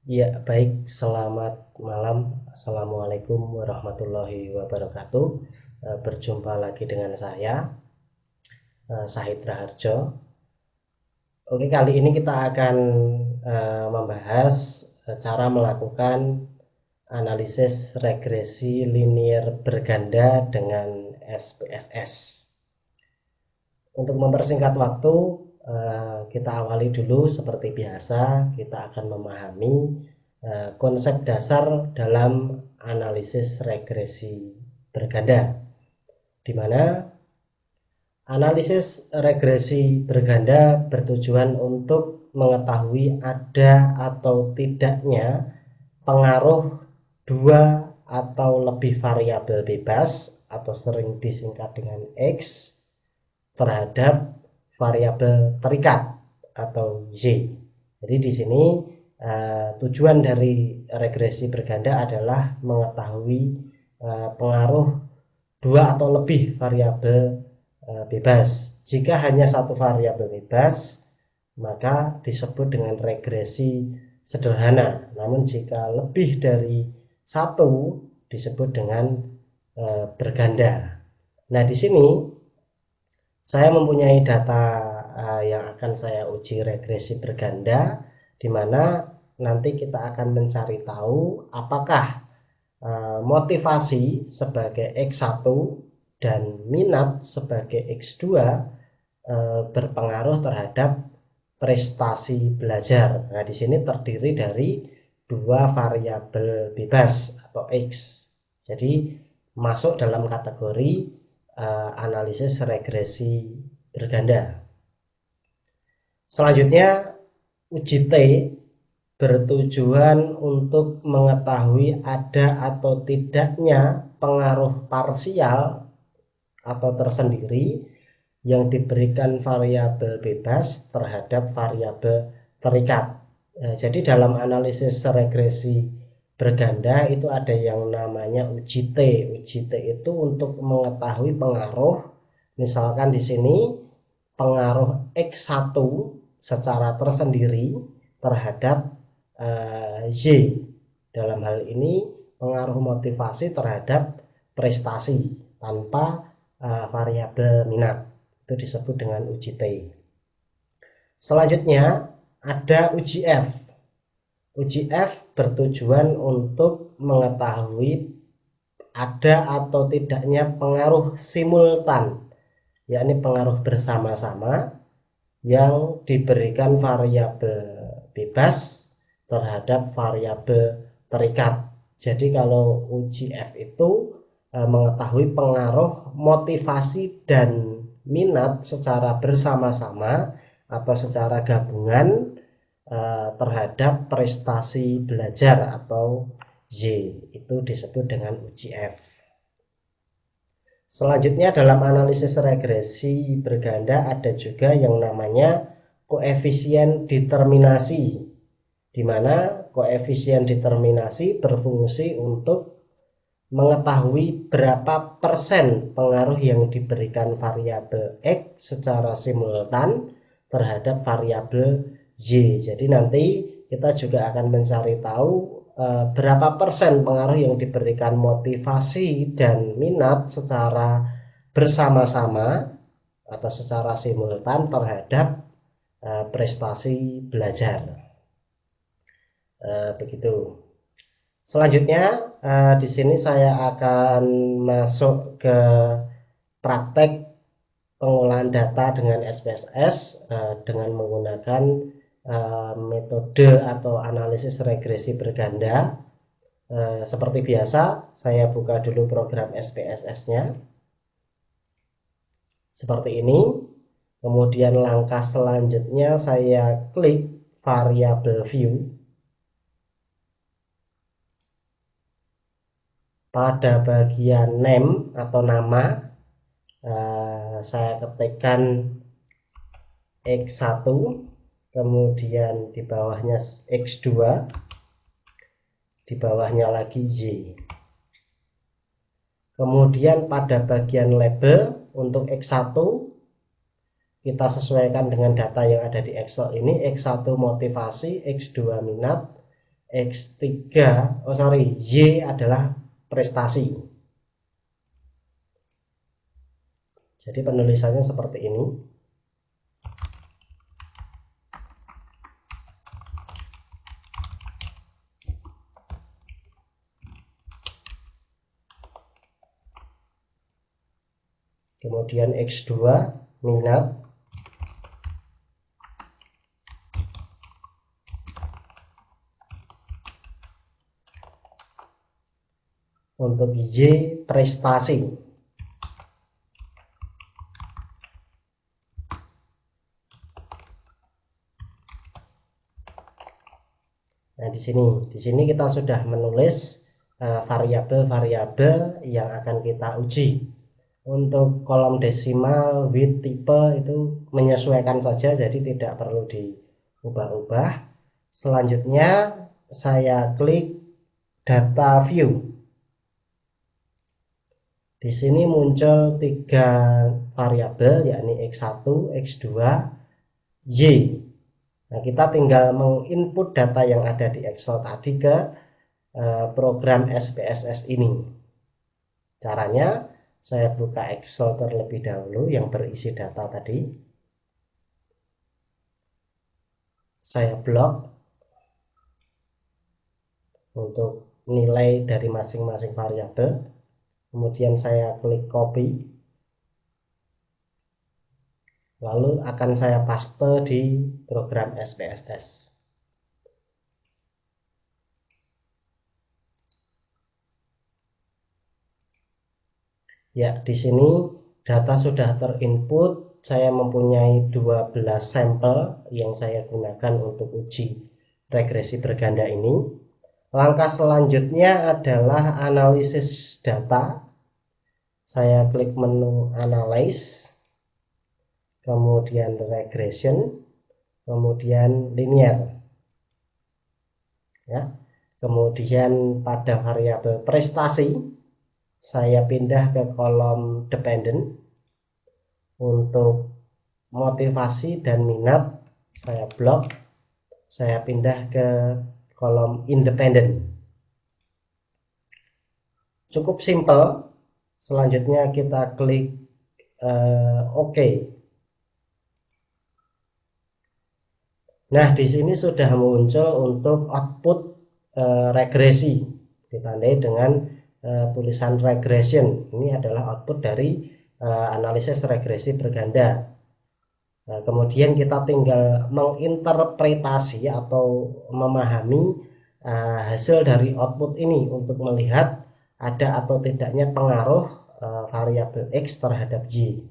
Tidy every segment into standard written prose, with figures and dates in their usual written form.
Ya, baik. Selamat malam. Assalamualaikum warahmatullahi wabarakatuh. Berjumpa lagi dengan saya, Sahid Raharjo. Oke, kali ini kita akan membahas cara melakukan analisis regresi linear berganda dengan SPSS. Untuk mempersingkat waktu, kita awali dulu seperti biasa. Kita akan memahami konsep dasar dalam analisis regresi berganda, di mana analisis regresi berganda bertujuan untuk mengetahui ada atau tidaknya pengaruh dua atau lebih variabel bebas atau sering disingkat dengan X terhadap variabel terikat atau Y. Jadi di sini tujuan dari regresi berganda adalah mengetahui pengaruh dua atau lebih variabel bebas. Jika hanya satu variabel bebas, maka disebut dengan regresi sederhana. Namun jika lebih dari satu, disebut dengan berganda. Nah, di sini saya mempunyai data yang akan saya uji regresi berganda, di mana nanti kita akan mencari tahu apakah motivasi sebagai X1 dan minat sebagai X2 berpengaruh terhadap prestasi belajar. Nah, di sini terdiri dari dua variabel bebas atau X. Jadi masuk dalam kategori analisis regresi berganda. Selanjutnya, uji T bertujuan untuk mengetahui ada atau tidaknya pengaruh parsial atau tersendiri yang diberikan variabel bebas terhadap variabel terikat. Jadi dalam analisis regresi berganda itu ada yang namanya uji T. Uji T itu untuk mengetahui pengaruh, misalkan di sini pengaruh X1 secara tersendiri terhadap Y. Dalam hal ini pengaruh motivasi terhadap prestasi tanpa variabel minat. Itu disebut dengan uji T. Selanjutnya ada uji F. Uji F bertujuan untuk mengetahui ada atau tidaknya pengaruh simultan, yakni pengaruh bersama-sama yang diberikan variabel bebas terhadap variabel terikat. Jadi kalau uji F itu mengetahui pengaruh motivasi dan minat secara bersama-sama atau secara gabungan terhadap prestasi belajar atau Y. Itu disebut dengan uji F. Selanjutnya dalam analisis regresi berganda ada juga yang namanya koefisien determinasi, di mana koefisien determinasi berfungsi untuk mengetahui berapa persen pengaruh yang diberikan variabel X secara simultan terhadap variabel Y. Jadi nanti kita juga akan mencari tahu berapa persen pengaruh yang diberikan motivasi dan minat secara bersama-sama atau secara simultan terhadap prestasi belajar. Begitu. Selanjutnya di sini saya akan masuk ke praktek pengolahan data dengan SPSS dengan menggunakan metode atau analisis regresi berganda. Seperti biasa, saya buka dulu program SPSS-nya. Seperti ini. Kemudian langkah selanjutnya saya klik variable view. Pada bagian name atau nama, saya ketikkan X1, kemudian di bawahnya X2, di bawahnya lagi Y. Kemudian pada bagian label untuk X1 kita sesuaikan dengan data yang ada di Excel ini. X1 motivasi, X2 minat, X3, Y adalah prestasi. Jadi penulisannya seperti ini. Kemudian X2 minat. Untuk Y prestasi. Nah, di sini kita sudah menulis variabel-variabel yang akan kita uji. Untuk kolom desimal, width, type itu menyesuaikan saja, jadi tidak perlu diubah-ubah. Selanjutnya saya klik data view. Di sini muncul 3 variabel, yakni X1, X2, Y. Nah, kita tinggal menginput data yang ada di Excel tadi ke program SPSS ini. Caranya, saya buka Excel terlebih dahulu yang berisi data tadi. Saya blok untuk nilai dari masing-masing variabel. Kemudian saya klik copy. Lalu akan saya paste di program SPSS. Ya, di sini data sudah terinput. Saya mempunyai 12 sampel yang saya gunakan untuk uji regresi berganda ini. Langkah selanjutnya adalah analisis data. Saya klik menu Analyze, kemudian Regression, kemudian Linear. Ya. Kemudian pada variabel prestasi, saya pindah ke kolom Dependent. Untuk motivasi dan minat, saya blok. Saya pindah ke kolom Independent. Cukup simpel. Selanjutnya kita klik OK. Nah, di sini sudah muncul untuk output regresi, ditandai dengan tulisan regression. Ini adalah output dari analisis regresi berganda. Nah, kemudian kita tinggal menginterpretasi atau memahami hasil dari output ini untuk melihat ada atau tidaknya pengaruh variabel X terhadap Y.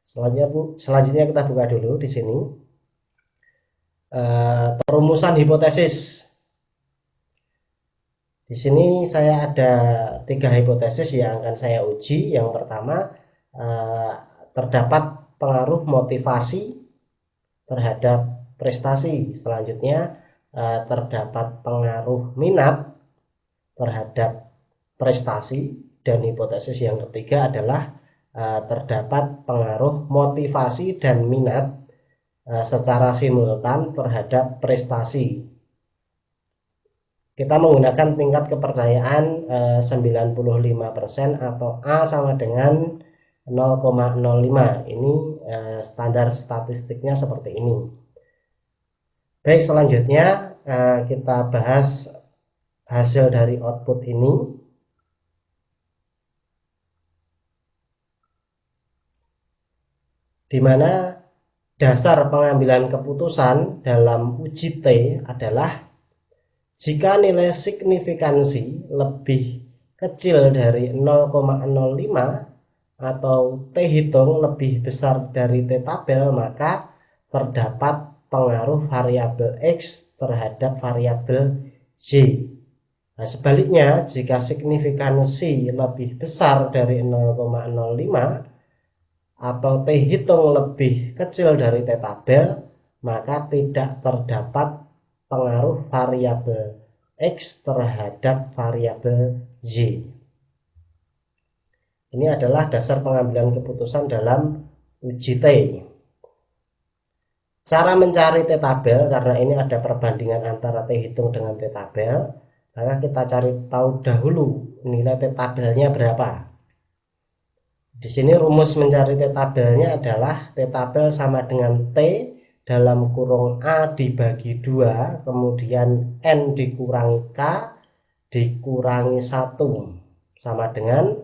Selanjutnya kita buka dulu di sini perumusan hipotesis. Di sini saya ada 3 hipotesis yang akan saya uji. Yang pertama, terdapat pengaruh motivasi terhadap prestasi. Selanjutnya, terdapat pengaruh minat terhadap prestasi. Dan hipotesis yang ketiga adalah terdapat pengaruh motivasi dan minat secara simultan terhadap prestasi. Kita menggunakan tingkat kepercayaan 95% atau A sama dengan 0,05. Ini standar statistiknya seperti ini. Baik, selanjutnya kita bahas hasil dari output ini. Di mana dasar pengambilan keputusan dalam uji T adalah jika nilai signifikansi lebih kecil dari 0,05 atau T hitung lebih besar dari T tabel, maka terdapat pengaruh variabel X terhadap variabel Y. Nah, sebaliknya, jika signifikansi lebih besar dari 0,05 atau T hitung lebih kecil dari T tabel, maka tidak terdapat pengaruh variabel X terhadap variabel Y. Ini adalah dasar pengambilan keputusan dalam uji T. Cara mencari T-tabel, karena ini ada perbandingan antara T hitung dengan T-tabel, maka kita cari tahu dahulu nilai T-tabelnya berapa. Di sini rumus mencari T-tabelnya adalah T-tabel sama dengan T dalam kurung A dibagi 2, kemudian N dikurangi K dikurangi 1, sama dengan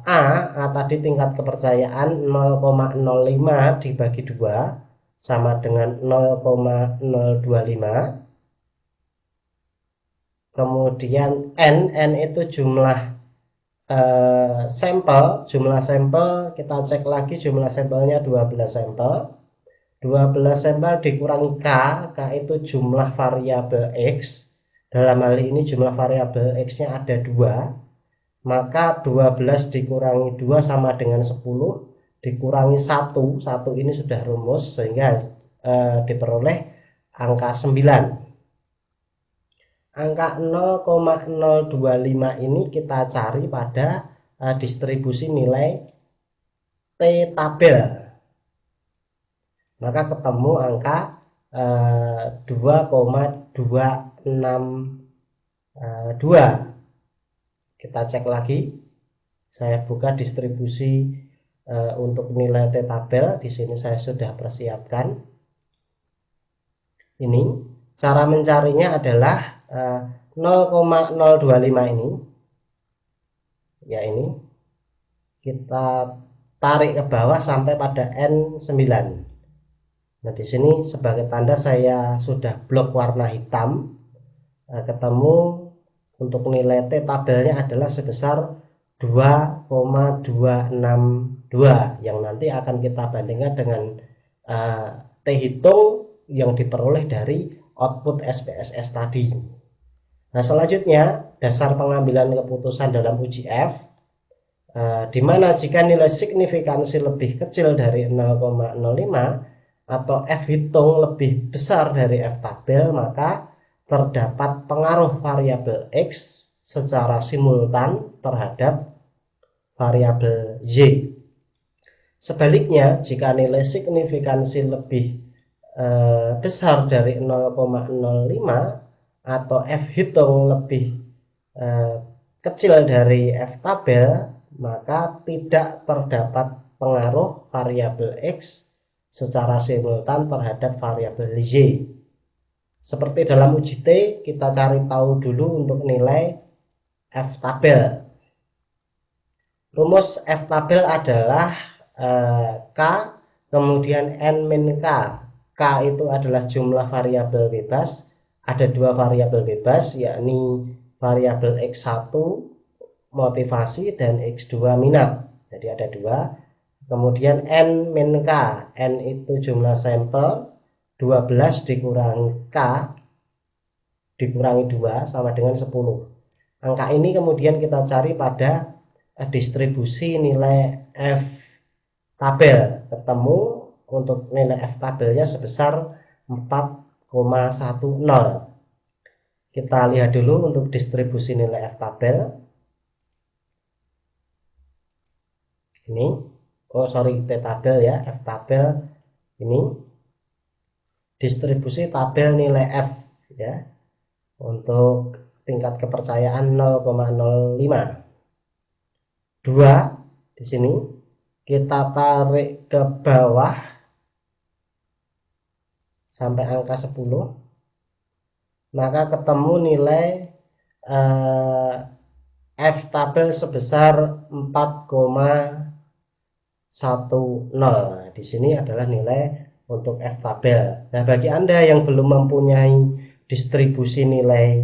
A tadi tingkat kepercayaan 0,05 dibagi 2 sama dengan 0,025. Kemudian N itu jumlah jumlah sampel kita cek lagi, jumlah sampelnya 12 sampel. 12 sampel dikurangi K itu jumlah variabel X. Dalam hal ini jumlah variabel X nya ada 2, maka 12 dikurangi 2 sama dengan 10, dikurangi 1 ini sudah rumus, sehingga diperoleh angka 9. Angka 0,025 ini kita cari pada distribusi nilai T-tabel, maka ketemu angka 2,262. Kita cek lagi, saya buka distribusi untuk nilai T-tabel. Di sini saya sudah persiapkan. Ini cara mencarinya adalah 0,025 ini, ya, ini kita tarik ke bawah sampai pada N9. Nah, di sini sebagai tanda saya sudah blok warna hitam. Ketemu untuk nilai T tabelnya adalah sebesar 2,262 yang nanti akan kita bandingkan dengan T hitung yang diperoleh dari output SPSS tadi. Nah, selanjutnya dasar pengambilan keputusan dalam uji F, di mana jika nilai signifikansi lebih kecil dari 0,05 atau F hitung lebih besar dari F tabel, maka terdapat pengaruh variabel X secara simultan terhadap variabel Y. Sebaliknya, jika nilai signifikansi lebih besar dari 0,05 atau F hitung lebih kecil dari F tabel, maka tidak terdapat pengaruh variabel X secara simultan terhadap variabel Y. Seperti dalam uji T, kita cari tahu dulu untuk nilai F tabel. Rumus F tabel adalah K kemudian N min K. K itu adalah jumlah variabel bebas. Ada 2 variabel bebas, yakni variabel X1 motivasi dan X2 minat. Jadi ada 2. Kemudian N min K. N itu jumlah sampel, 12 dikurangi K dikurangi 2 sama dengan 10. Angka ini kemudian kita cari pada distribusi nilai F tabel. Ketemu untuk nilai F tabelnya sebesar 4,10. Kita lihat dulu untuk distribusi nilai F tabel. Ini, T tabel ya, F tabel ini. Distribusi tabel nilai F ya, untuk tingkat kepercayaan 0,05. 2 di sini kita tarik ke bawah sampai angka 10, maka ketemu nilai F tabel sebesar 4,10. Di sini adalah nilai untuk F tabel. Nah, bagi Anda yang belum mempunyai distribusi nilai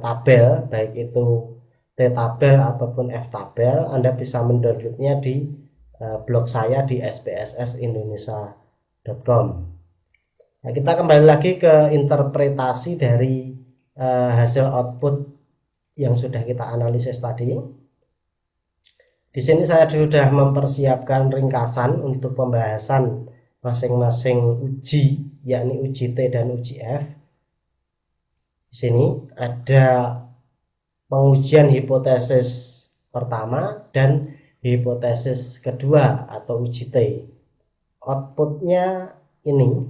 tabel, baik itu T tabel ataupun F tabel, Anda bisa mendownloadnya di blog saya di spssindonesia.com. Nah, kita kembali lagi ke interpretasi dari hasil output yang sudah kita analisis tadi. Di sini saya sudah mempersiapkan ringkasan untuk pembahasan masing-masing uji, yakni uji T dan uji F. Di sini ada pengujian hipotesis pertama dan hipotesis kedua atau uji T. Outputnya ini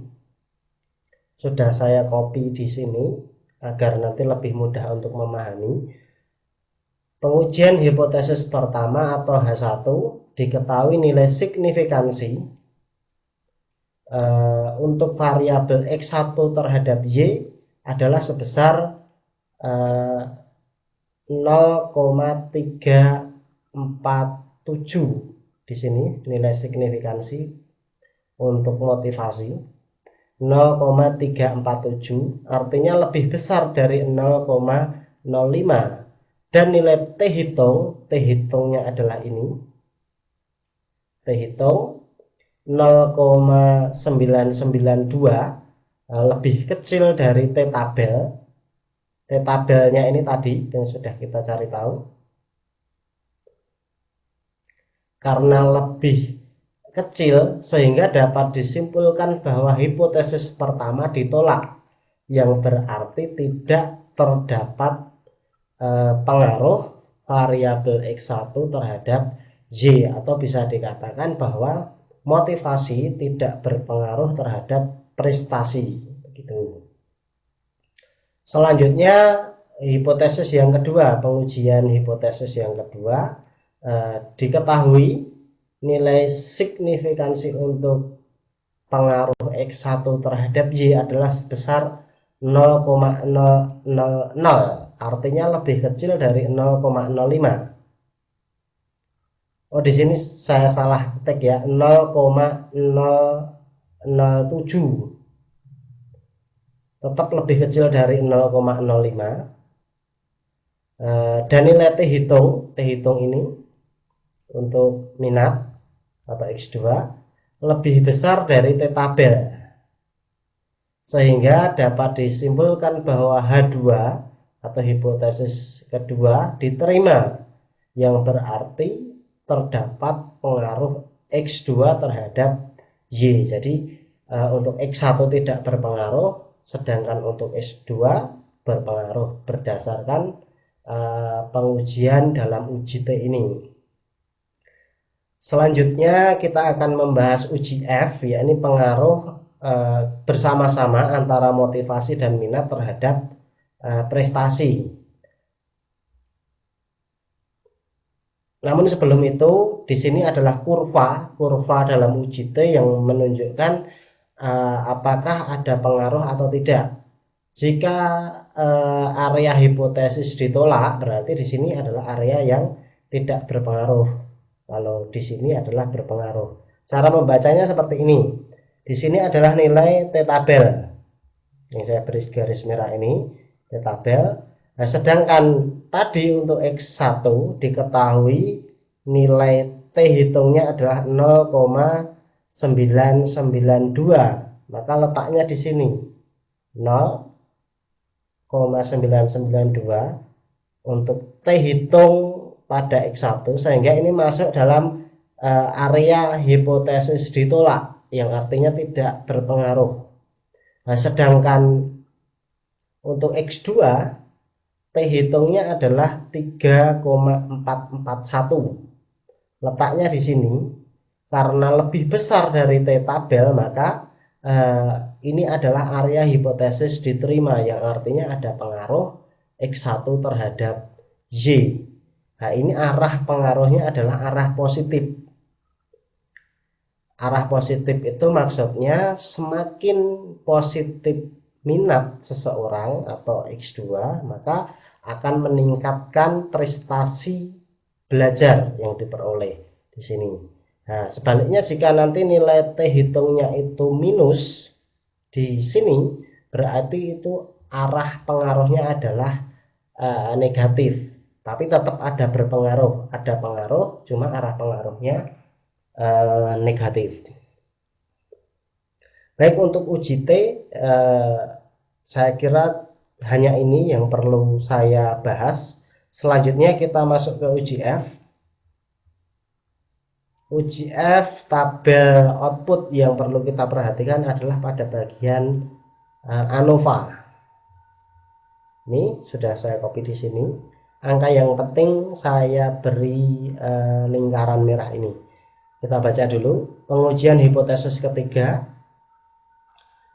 sudah saya copy di sini agar nanti lebih mudah untuk memahami. Pengujian hipotesis pertama atau H1, diketahui nilai signifikansi untuk variabel X1 terhadap Y adalah sebesar 0,347. Di sini nilai signifikansi untuk motivasi 0,347, artinya lebih besar dari 0,05. Dan nilai T hitungnya adalah ini, T hitung 0,992, lebih kecil dari T tabel. T tabelnya ini tadi yang sudah kita cari tahu. Karena lebih kecil sehingga dapat disimpulkan bahwa hipotesis pertama ditolak, yang berarti tidak terdapat pengaruh variabel X1 terhadap Y, atau bisa dikatakan bahwa motivasi tidak berpengaruh terhadap prestasi, begitu. Selanjutnya hipotesis yang kedua, pengujian hipotesis yang kedua, diketahui nilai signifikansi untuk pengaruh X1 terhadap Y adalah sebesar 0,000, artinya lebih kecil dari 0,05. Oh, di sini saya salah ketik ya, 0,007. Tetap lebih kecil dari 0,05. Dan nilai T hitung ini untuk minat atau X2 lebih besar dari T tabel, sehingga dapat disimpulkan bahwa H2 atau hipotesis kedua diterima, yang berarti terdapat pengaruh X2 terhadap Y. Jadi untuk X1 tidak berpengaruh, sedangkan untuk X2 berpengaruh berdasarkan pengujian dalam uji T ini. Selanjutnya kita akan membahas uji F, yakni pengaruh bersama-sama antara motivasi dan minat terhadap prestasi. Namun sebelum itu, di sini adalah kurva dalam uji T yang menunjukkan apakah ada pengaruh atau tidak. Jika area hipotesis ditolak, berarti di sini adalah area yang tidak berpengaruh. Kalau di sini adalah berpengaruh. Cara membacanya seperti ini. Di sini adalah nilai T tabel. Yang saya beri garis merah ini, T tabel. Nah, sedangkan tadi untuk X1 diketahui nilai T hitungnya adalah 0,992. Maka letaknya di sini 0,992 untuk T hitung pada X1, sehingga ini masuk dalam area hipotesis ditolak, yang artinya tidak berpengaruh. Nah, sedangkan untuk X2 T hitungnya adalah 3,441. Letaknya di sini karena lebih besar dari T tabel, maka ini adalah area hipotesis diterima, yang artinya ada pengaruh X1 terhadap Y. Nah, ini arah pengaruhnya adalah arah positif. Arah positif itu maksudnya semakin positif minat seseorang atau X2, maka akan meningkatkan prestasi belajar yang diperoleh di sini. Nah, sebaliknya jika nanti nilai T hitungnya itu minus di sini, berarti itu arah pengaruhnya adalah negatif, tapi tetap ada berpengaruh, ada pengaruh, cuma arah pengaruhnya negatif. Baik, untuk uji T saya kira hanya ini yang perlu saya bahas. Selanjutnya kita masuk ke uji F. Uji F, tabel output yang perlu kita perhatikan adalah pada bagian ANOVA. Ini sudah saya copy di sini. Angka yang penting saya beri lingkaran merah ini. Kita baca dulu. Pengujian hipotesis ketiga.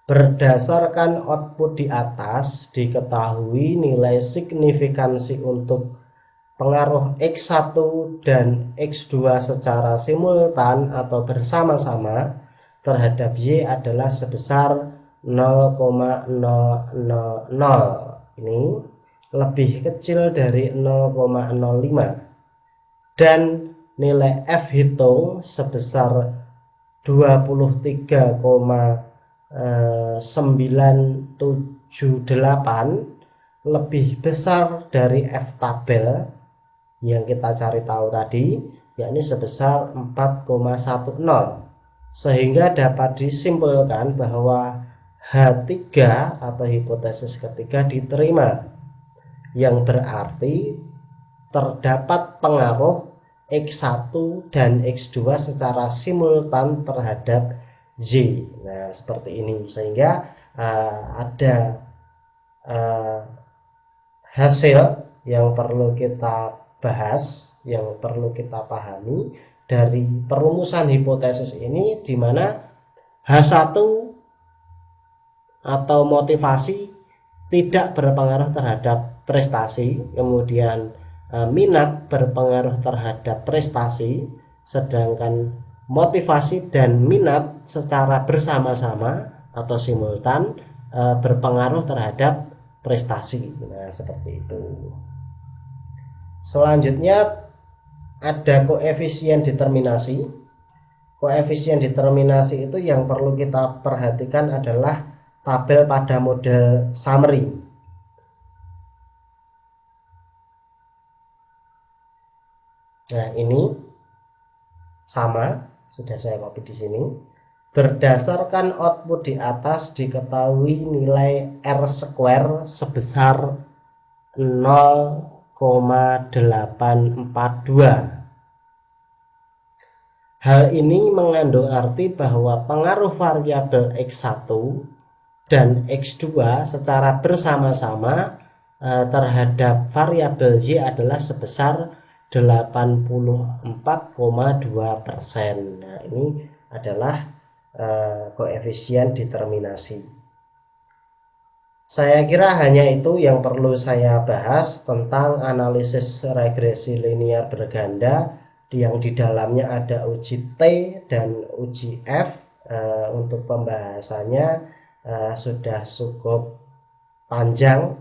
Berdasarkan output di atas, diketahui nilai signifikansi untuk pengaruh X1 dan X2 secara simultan atau bersama-sama terhadap Y adalah sebesar 0,000. Ini lebih kecil dari 0,05 dan nilai F hitung sebesar 23,978 lebih besar dari F tabel yang kita cari tahu tadi, yakni sebesar 4,10, sehingga dapat disimpulkan bahwa H3 atau hipotesis ketiga diterima, yang berarti terdapat pengaruh X1 dan X2 secara simultan terhadap Y. Nah, seperti ini, sehingga ada hasil yang perlu kita bahas, yang perlu kita pahami dari perumusan hipotesis ini, di mana H1 atau motivasi tidak berpengaruh terhadap prestasi, kemudian minat berpengaruh terhadap prestasi, sedangkan motivasi dan minat secara bersama-sama atau simultan berpengaruh terhadap prestasi. Nah, seperti itu. Selanjutnya ada koefisien determinasi. Koefisien determinasi itu yang perlu kita perhatikan adalah tabel pada model summary. Nah, ini sama, sudah saya copy di sini. Berdasarkan output di atas, diketahui nilai R² sebesar 0,842. Hal ini mengandung arti bahwa pengaruh variabel X1 dan X2 secara bersama-sama terhadap variabel Y adalah sebesar 84,2%. Nah, ini adalah koefisien determinasi. Saya kira hanya itu yang perlu saya bahas tentang analisis regresi linear berganda, yang di dalamnya ada uji T dan uji F. Untuk pembahasannya sudah cukup panjang.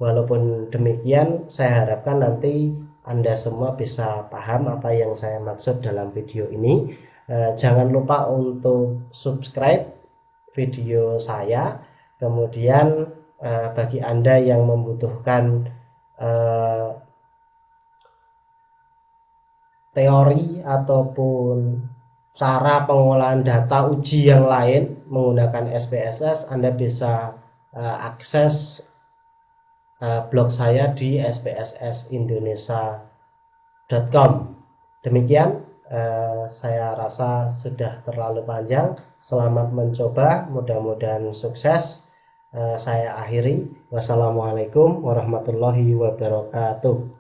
Walaupun demikian, saya harapkan nanti Anda semua bisa paham apa yang saya maksud dalam video ini. Jangan lupa untuk subscribe video saya. Kemudian bagi Anda yang membutuhkan teori ataupun cara pengolahan data uji yang lain menggunakan SPSS, Anda bisa akses blog saya di spssindonesia.com. Demikian, saya rasa sudah terlalu panjang. Selamat mencoba, mudah-mudahan sukses. Saya akhiri. Wassalamualaikum warahmatullahi wabarakatuh.